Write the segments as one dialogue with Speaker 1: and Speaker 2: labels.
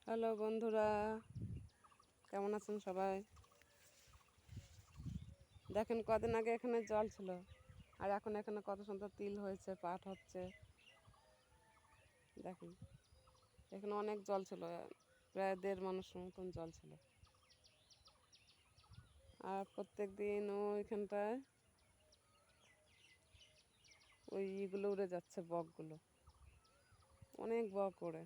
Speaker 1: Hello বন্ধুরা, কেমন আছেন সবাই? দেখেন কদিন আগে এখানে জল ছিল, আর এখন এখানে কত সুন্দর তিল হয়েছে, পাট হচ্ছে। দেখেন এখানে অনেক জল ছিল, প্রায় 1.5 মানুষের মতন জল ছিল। আর প্রত্যেক দিন ওইখানটায় ওই ইগুলো উড়ে যাচ্ছে, বকগুলো, অনেক বক ওড়ে।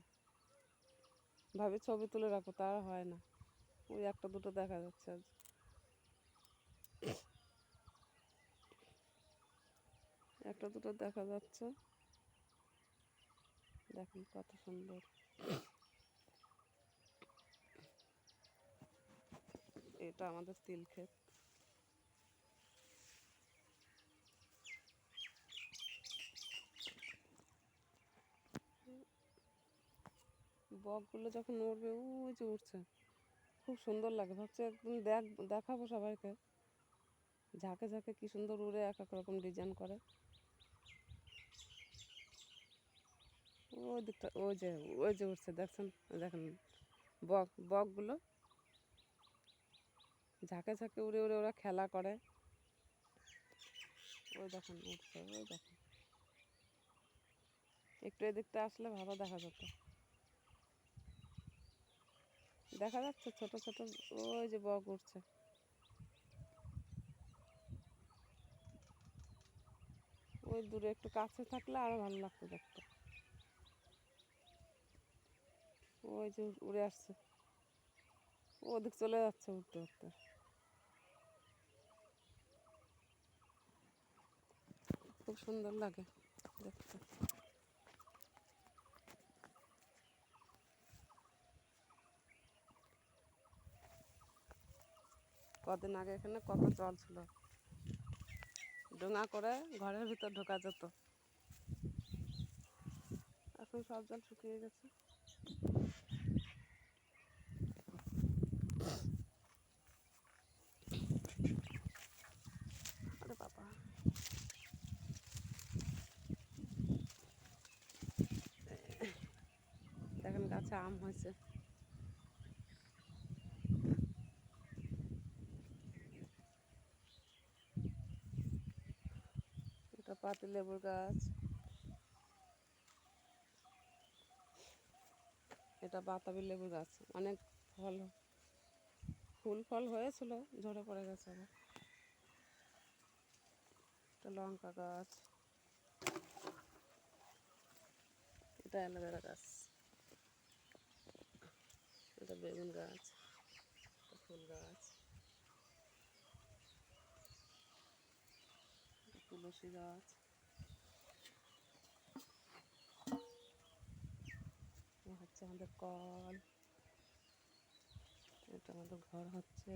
Speaker 1: ভাবি ছবি তুলে রাখো, তা হয় না। ওই একটা দুটো দেখা যাচ্ছে আজ। একটা দুটো দেখা যাচ্ছে, দেখেন কত সুন্দর। এটা আমাদের তিল ক্ষেত। বকগুলো যখন উড়বে, ওই যে উঠছে, খুব সুন্দর লাগে। ভাবছি একদিন দেখাবো সবাইকে। ঝাঁকে ঝাঁকে কি সুন্দর উড়ে, এক এক রকম ডিজাইন করে। ওই দিকটা ওই যে উঠছে, দেখছেন? দেখেন বকগুলো ঝাঁকে ঝাঁকে উড়ে উড়ে ওরা খেলা করে। ওই দেখেন উঠছে, ওই দেখেন। একটু এদিকটা আসলে ভালো দেখা যেত। দেখা যাচ্ছে ছোট ছোট, ওই যে বক উঠছে। ওই দূরে একটু কাছে থাকলে আরো ভালো লাগতো দেখতে। ওই যে উড়ে আসছে, ওদিক চলে যাচ্ছে উঠতে উঠতে। খুব সুন্দর লাগে দেখতে। কদিন আগে এখানে কত জল ছিল, ডোঙা করে ঘরের ভিতর ঢোকা যেত। এখন সব জল শুকিয়ে গেছে। আরে বাবা, দেখেন গাছে আম হয়েছে। এটা পাতি লেবুর গাছ, এটা বাতাবি লেবুর গাছ। অনেক ফুল ফল হয়েছিল, ঝরে পড়ে গেছে আবার। এটা লঙ্কা গাছ, এটা অ্যালোভেরা গাছ, এটা বেগুন গাছ, এটা ফুল গাছ, এটা তুলসী গাছ, হচ্ছে আমাদের কল, এটা আমাদের ঘর হচ্ছে।